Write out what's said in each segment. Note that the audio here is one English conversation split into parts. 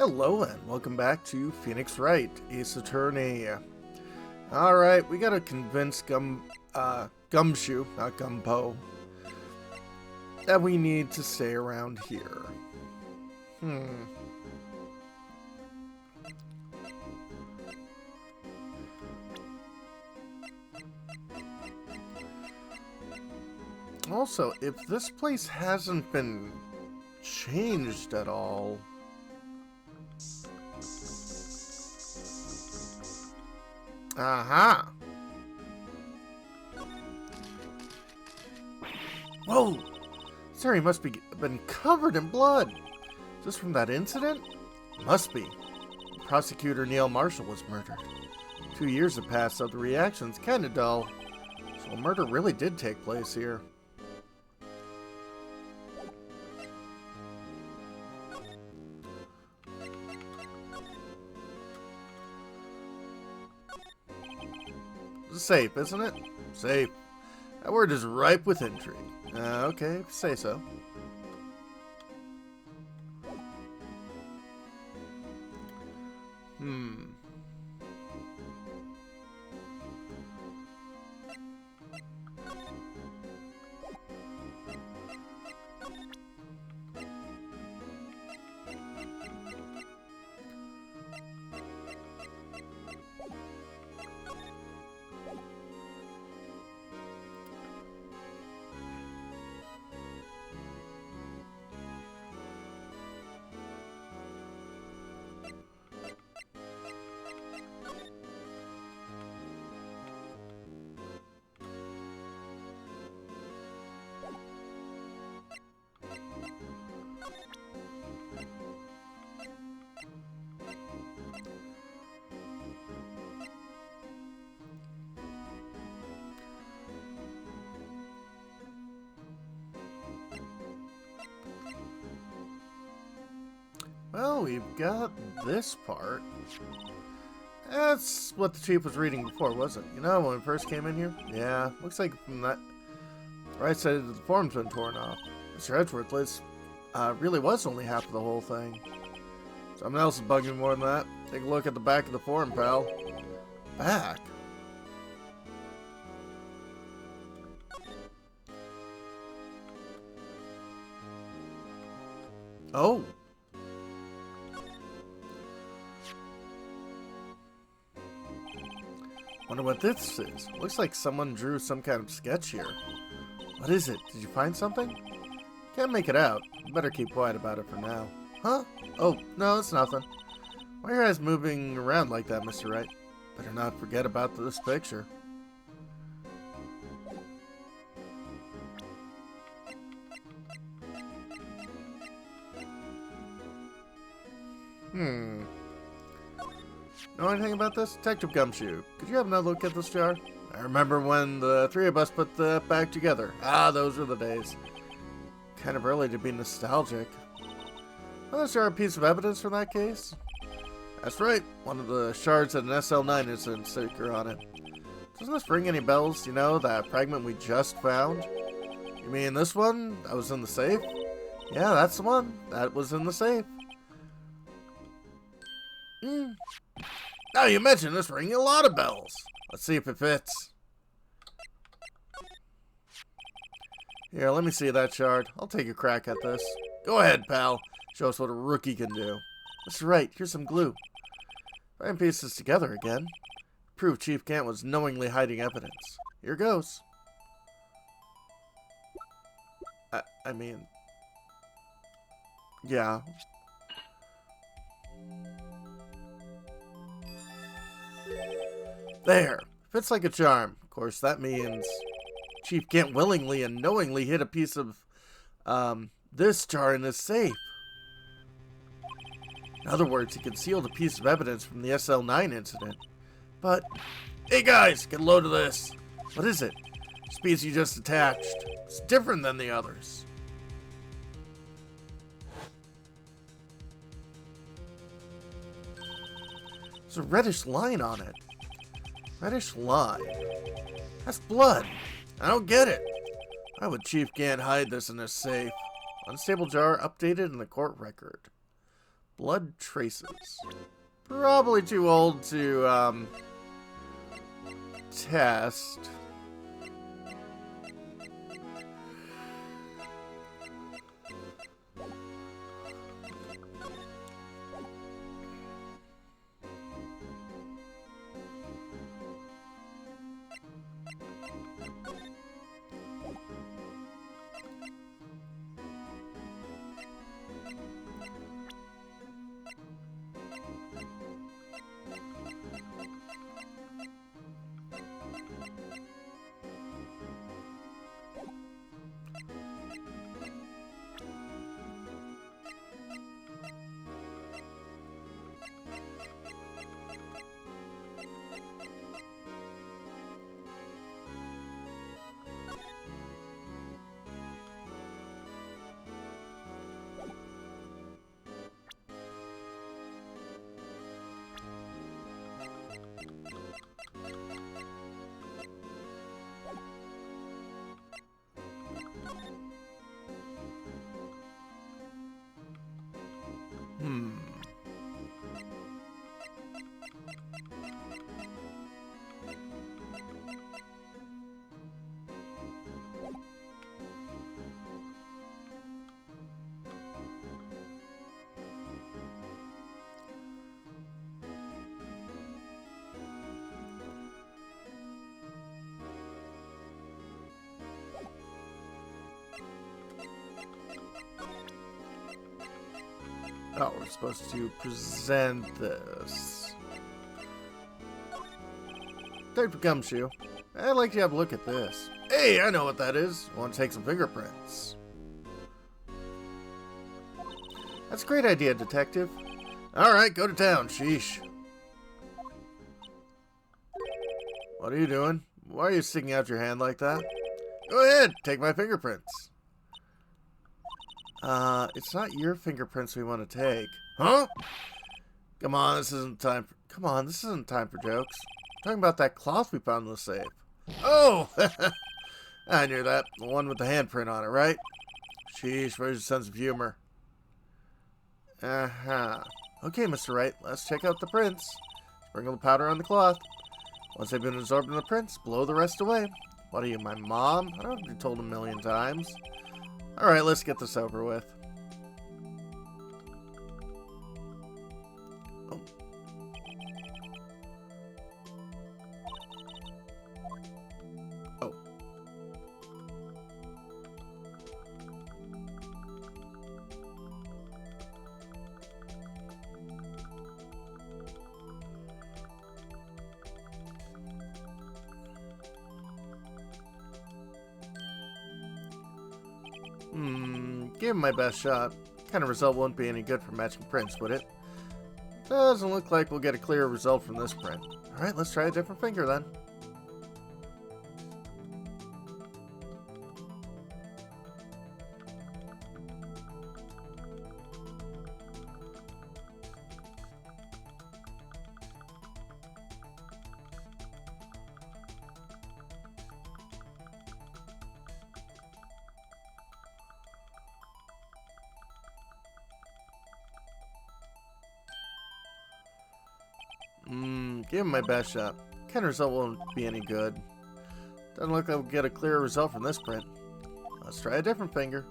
Hello and welcome back to Phoenix Wright, Ace Attorney. Alright, we gotta convince Gumshoe, not Gumpo, that we need to stay around here. Also, if this place hasn't been changed at all... Aha! Whoa! This area must be been covered in blood. Just from that incident? Must be. Prosecutor Neil Marshall was murdered. 2 years have passed, so the reaction's kinda dull. So a murder really did take place here. Safe, isn't it? Safe. That word is ripe with intrigue. Okay, say so. Well, we've got this part. That's what the chief was reading before, wasn't it? You know, when we first came in here? Yeah, looks like from that right side of the form's been torn off. Mr. Edgeworth list really was only half of the whole thing. Something else is bugging me more than that. Take a look at the back of the form, pal. Back? Oh. Wonder what this is. Looks like someone drew some kind of sketch here. What is it? Did you find something? Can't make it out. You better keep quiet about it for now. Huh? Oh, no, it's nothing. Why are your eyes moving around like that, Mr. Wright? Better not forget about this picture. Know anything about this? Detective Gumshoe, could you have another look at this jar? I remember when the three of us put the back together. Ah, those were the days. Kind of early to be nostalgic. Well, is there a piece of evidence from that case? That's right. One of the shards had an SL9 incident sticker on it. Doesn't this ring any bells? You know, that fragment we just found? You mean this one? That was in the safe? Yeah, that's the one. That was in the safe. Now you mention this ringing a lot of bells. Let's see if it fits. Here, let me see that shard. I'll take a crack at this. Go ahead, pal. Show us what a rookie can do. Mr. Wright, here's some glue. If I can piece this together again, prove Chief Gant was knowingly hiding evidence. Here goes. I mean... yeah. There! Fits like a charm. Of course, that means Chief Gant willingly and knowingly hid a piece of, this jar in his safe. In other words, he concealed a piece of evidence from the SL9 incident. But, hey guys, get a load of this. What is it? This piece you just attached. It's different than the others. There's a reddish line on it. Reddish line? That's blood. I don't get it. Why would Chief Gant hide this in his safe? Unstable jar updated in the court record. Blood traces. Probably too old to, test. Oh, we're supposed to present this. Dr. Gumshoe, I'd like to have a look at this. Hey, I know what that is. I want to take some fingerprints. That's a great idea, Detective. Alright, go to town, sheesh. What are you doing? Why are you sticking out your hand like that? Go ahead, take my fingerprints. It's not your fingerprints we want to take. Huh? Come on, this isn't time for jokes. I'm talking about that cloth we found in the safe. Oh! I knew that. The one with the handprint on it, right? Sheesh, where's your sense of humor? Uh-huh. Okay, Mr. Wright, let's check out the prints. Sprinkle the powder on the cloth. Once they've been absorbed in the prints, blow the rest away. What are you, my mom? I don't have to be told a million times. Alright, let's get this over with. Oh. Oh. Give him my best shot. Kind of result won't be any good for matching prints, would it? Doesn't look like we'll get a clear result from this print. Alright, let's try a different finger then. Give him my best shot. Kind of result won't be any good. Doesn't look like we'll get a clear result from this print. Let's try a different finger.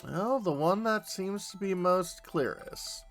Well, the one that seems to be most clearest.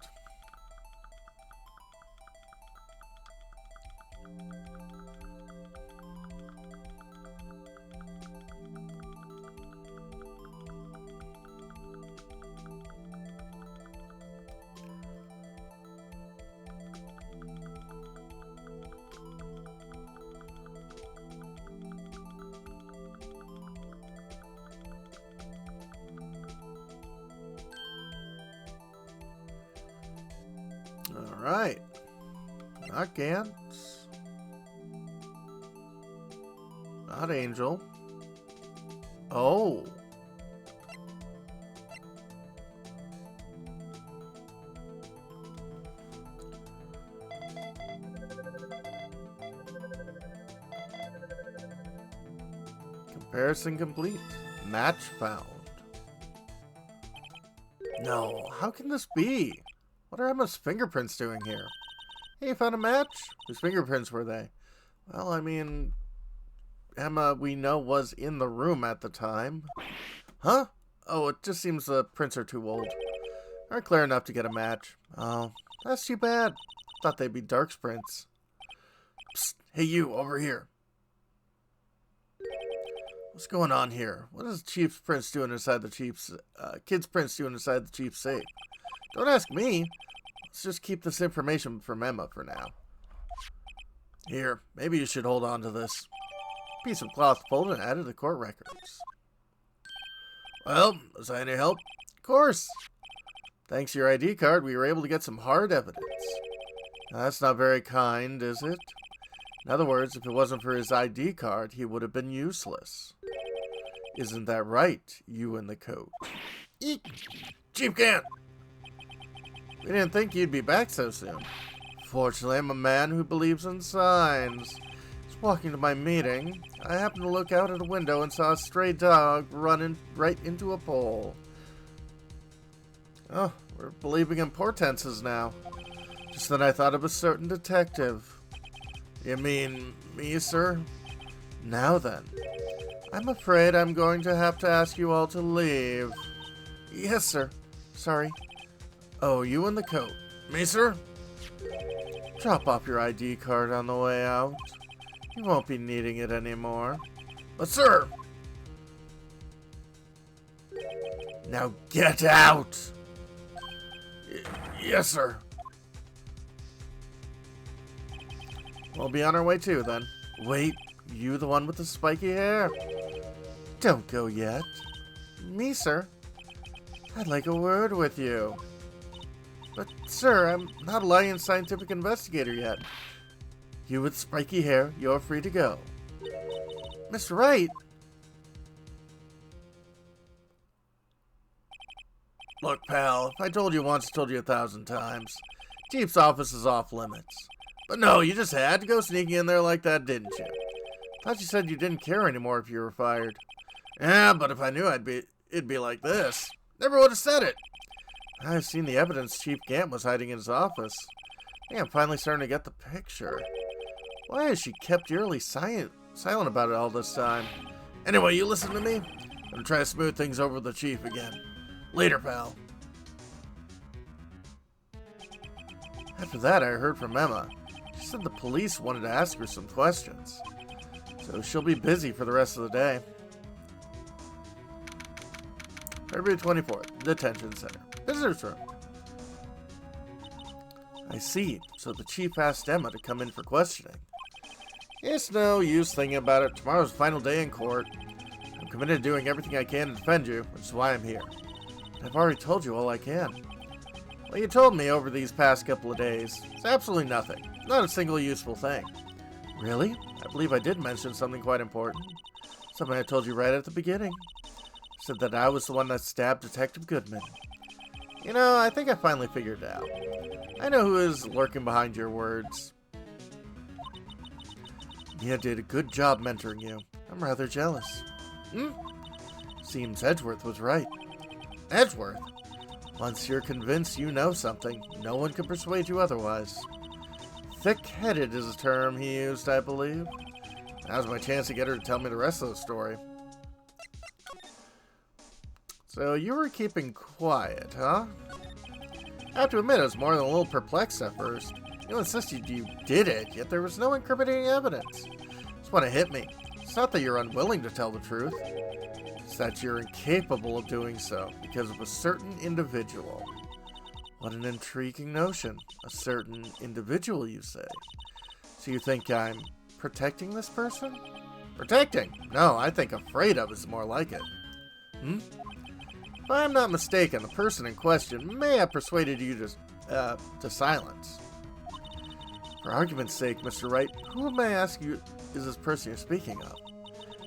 Alright. Not Gantz. Not Angel. Oh. Comparison complete. Match found. No, how can this be? What are Emma's fingerprints doing here? Hey, you found a match? Whose fingerprints were they? Well, I mean, Emma, we know, was in the room at the time. Huh? Oh, it just seems the prints are too old. Aren't clear enough to get a match. Oh, that's too bad. Thought they'd be Dark's prints. Psst, hey you, over here. What's going on here? What is Chief's prints doing inside the Chief's, kid's prints doing inside the Chief's safe? Don't ask me. Let's just keep this information from Emma for now. Here, maybe you should hold on to this. Piece of cloth folded and added to court records. Well, was I any help? Of course. Thanks to your ID card, we were able to get some hard evidence. Now, that's not very kind, is it? In other words, if it wasn't for his ID card, he would have been useless. Isn't that right, you in the coat? Eek! Chief Gant! We didn't think you'd be back so soon. Fortunately, I'm a man who believes in signs. Just walking to my meeting, I happened to look out at a window and saw a stray dog running right into a pole. Oh, we're believing in portenses now. Just then I thought of a certain detective. You mean me, sir? Now then, I'm afraid I'm going to have to ask you all to leave. Yes, sir. Sorry. Oh, you in the coat. Me, sir? Drop off your ID card on the way out. You won't be needing it anymore. But, sir! Now get out! Yes, sir. We'll be on our way too, then. Wait, you the one with the spiky hair? Don't go yet. Me, sir? I'd like a word with you. But, sir, I'm not a licensed scientific investigator yet. You with spiky hair, you're free to go. Mr. Wright? Look, pal, if I told you once, I told you 1,000 times. Chief's office is off limits. But no, you just had to go sneaking in there like that, didn't you? Thought you said you didn't care anymore if you were fired. Yeah, but if I knew it'd be like this. Never would have said it. I've seen the evidence Chief Gant was hiding in his office. I think I'm finally starting to get the picture. Why has she kept eerily silent about it all this time? Anyway, you listen to me. I'm gonna try to smooth things over with the Chief again. Later, pal. After that, I heard from Emma. She said the police wanted to ask her some questions. So she'll be busy for the rest of the day. February 24th, Detention Center. Visitor's room. I see. So the Chief asked Emma to come in for questioning. It's no use thinking about it. Tomorrow's the final day in court. I'm committed to doing everything I can to defend you, which is why I'm here. I've already told you all I can. What you told me over these past couple of days is absolutely nothing. Not a single useful thing. Really? I believe I did mention something quite important. Something I told you right at the beginning. I said that I was the one that stabbed Detective Goodman. You know, I think I finally figured it out. I know who is lurking behind your words. Mia did a good job mentoring you. I'm rather jealous. Seems Edgeworth was right. Edgeworth? Once you're convinced you know something, no one can persuade you otherwise. Thick-headed is a term he used, I believe. Now's my chance to get her to tell me the rest of the story. So you were keeping quiet, huh? I have to admit, I was more than a little perplexed at first. You insisted you did it, yet there was no incriminating evidence. That's what hit me. It's not that you're unwilling to tell the truth. It's that you're incapable of doing so because of a certain individual. What an intriguing notion. A certain individual, you say. So you think I'm protecting this person? Protecting? No, I think afraid of is more like it. If I'm not mistaken, the person in question may have persuaded you to silence. For argument's sake, Mr. Wright, who may I ask you is this person you're speaking of?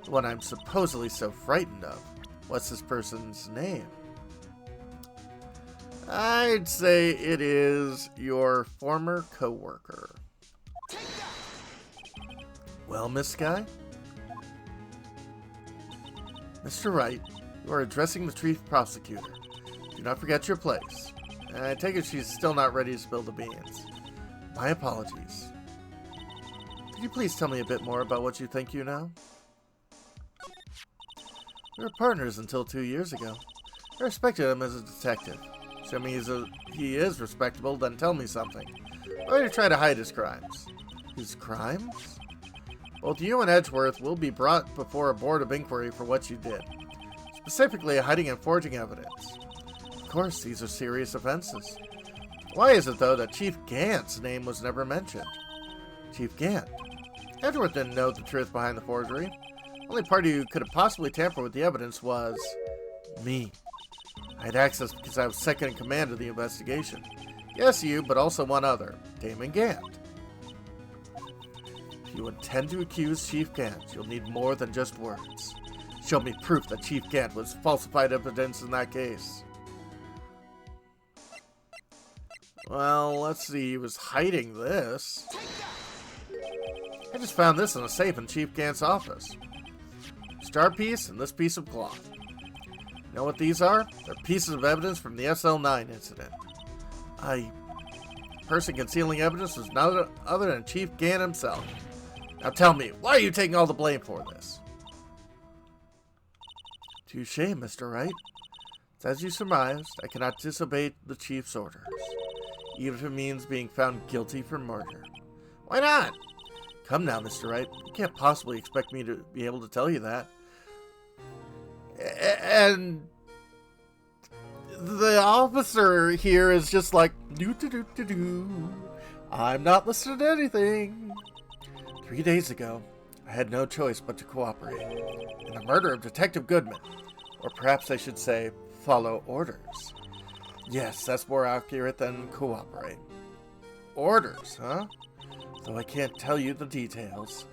The one I'm supposedly so frightened of. What's this person's name? I'd say it is your former co-worker. Well, Miss Sky? Mr. Wright, you are addressing the chief prosecutor. Do not forget your place. I take it she's still not ready to spill the beans. My apologies. Could you please tell me a bit more about what you think you know? We were partners until 2 years ago. I respected him as a detective. Show me he is respectable, then tell me something. Why do you try to hide his crimes? His crimes? Both you and Edgeworth will be brought before a board of inquiry for what you did. Specifically, hiding and forging evidence. Of course, these are serious offenses. Why is it, though, that Chief Gant's name was never mentioned? Chief Gant? Edgeworth didn't know the truth behind the forgery. The only party who could have possibly tampered with the evidence was me. I had access because I was second in command of the investigation. Yes, you, but also one other, Damon Gant. If you intend to accuse Chief Gant, you'll need more than just words. Show me proof that Chief Gant was falsified evidence in that case. Well, let's see, he was hiding this. I just found this in a safe in Chief Gant's office. Star piece and this piece of cloth. You know what these are? They're pieces of evidence from the SL9 incident. The person concealing evidence was none other than Chief Gant himself. Now tell me, why are you taking all the blame for this? Touché, Mr. Wright. As you surmised, I cannot disobey the Chief's orders, even if it means being found guilty for murder. Why not? Come now, Mr. Wright. You can't possibly expect me to be able to tell you that. And the officer here is just like, I'm not listening to anything. 3 days ago, I had no choice but to cooperate in the murder of Detective Goodman. Or perhaps I should say, follow orders. Yes, that's more accurate than cooperate. Orders, huh? Though I can't tell you the details.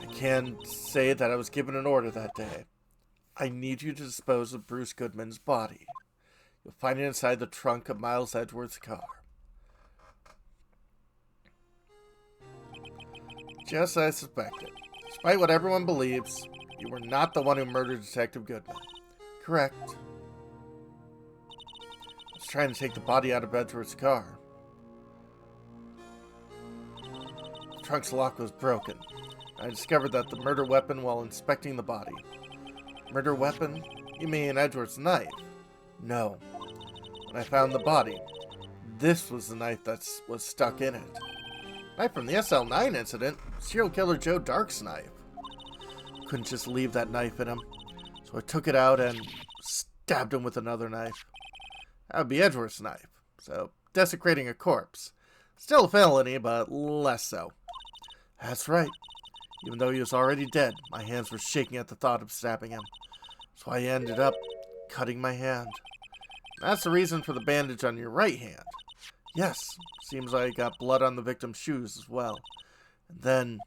I can say that I was given an order that day. I need you to dispose of Bruce Goodman's body. You'll find it inside the trunk of Miles Edgeworth's car. Just as I suspected. Despite what everyone believes, you were not the one who murdered Detective Goodman. Correct. I was trying to take the body out of Edgeworth's car. The trunk's lock was broken. I discovered that the murder weapon while inspecting the body. Murder weapon? You mean Edgeworth's knife? No. When I found the body, this was the knife that was stuck in it. Knife from the SL9 incident, serial killer Joe Dark's knife. Couldn't just leave that knife in him, so I took it out and stabbed him with another knife. That would be Edgeworth's knife, so desecrating a corpse. Still a felony, but less so. That's right. Even though he was already dead, my hands were shaking at the thought of stabbing him. So I ended up cutting my hand. That's the reason for the bandage on your right hand. Yes, seems like I got blood on the victim's shoes as well. And then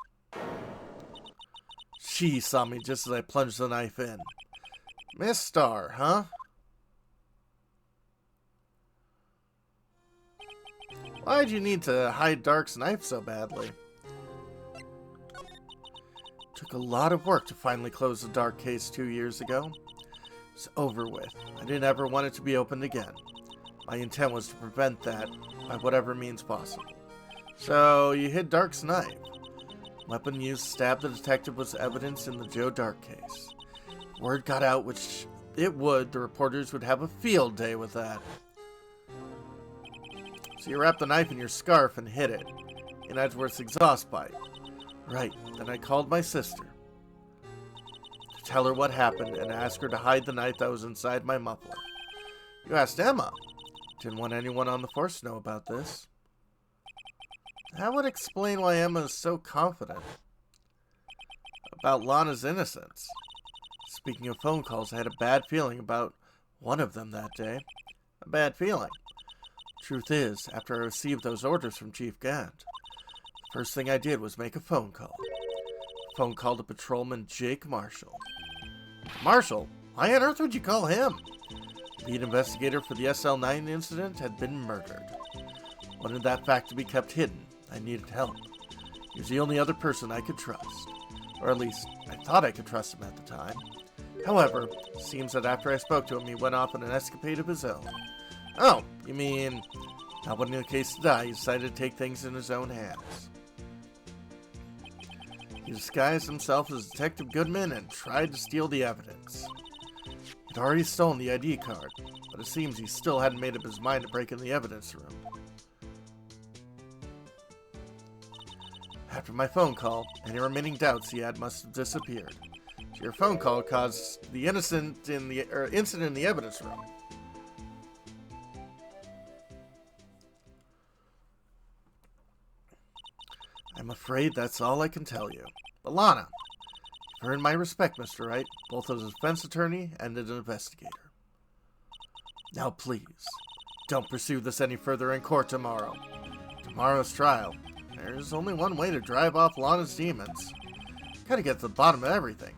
she saw me just as I plunged the knife in. Miss Starr, huh? Why'd you need to hide Dark's knife so badly? Took a lot of work to finally close the Dark case 2 years ago. It's over with. I didn't ever want it to be opened again. My intent was to prevent that by whatever means possible. So, you hid Dark's knife. Weapon used to stab the detective was evidence in the Joe Dark case. Word got out, which it would. The reporters would have a field day with that. So you wrapped the knife in your scarf and hid it in Edgeworth's exhaust pipe. Right, then I called my sister to tell her what happened and ask her to hide the knife that was inside my muffler. You asked Emma. Didn't want anyone on the force to know about this. That would explain why Emma is so confident about Lana's innocence. Speaking of phone calls, I had a bad feeling about one of them that day. A bad feeling. Truth is, after I received those orders from Chief Gant, First thing I did was make a phone call. Phone call to Patrolman Jake Marshall. Marshall? Why on earth would you call him? Lead investigator for the SL9 incident had been murdered. Wanted that fact to be kept hidden. I needed help. He was the only other person I could trust. Or at least, I thought I could trust him at the time. However, it seems that after I spoke to him, he went off on an escapade of his own. Oh, you mean, not wanting the case to die, he decided to take things in his own hands. He disguised himself as Detective Goodman and tried to steal the evidence. He'd already stolen the ID card, but it seems he still hadn't made up his mind to break in the evidence room. After my phone call, any remaining doubts he had must have disappeared. So your phone call caused the incident in the evidence room. I'm afraid that's all I can tell you. But Lana, you've earned my respect, Mr. Wright, both as a defense attorney and as an investigator. Now please, don't pursue this any further in court tomorrow. Tomorrow's trial. There's only one way to drive off Lana's demons. Gotta get to the bottom of everything.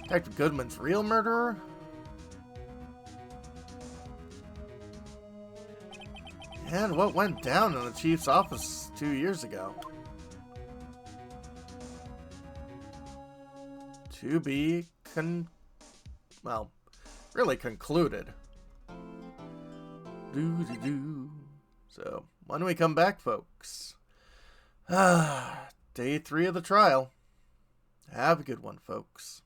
Detective Goodman's real murderer? And what went down in the chief's office 2 years ago? To be really concluded. So, when we come back, folks. Day 3 of the trial. Have a good one, folks.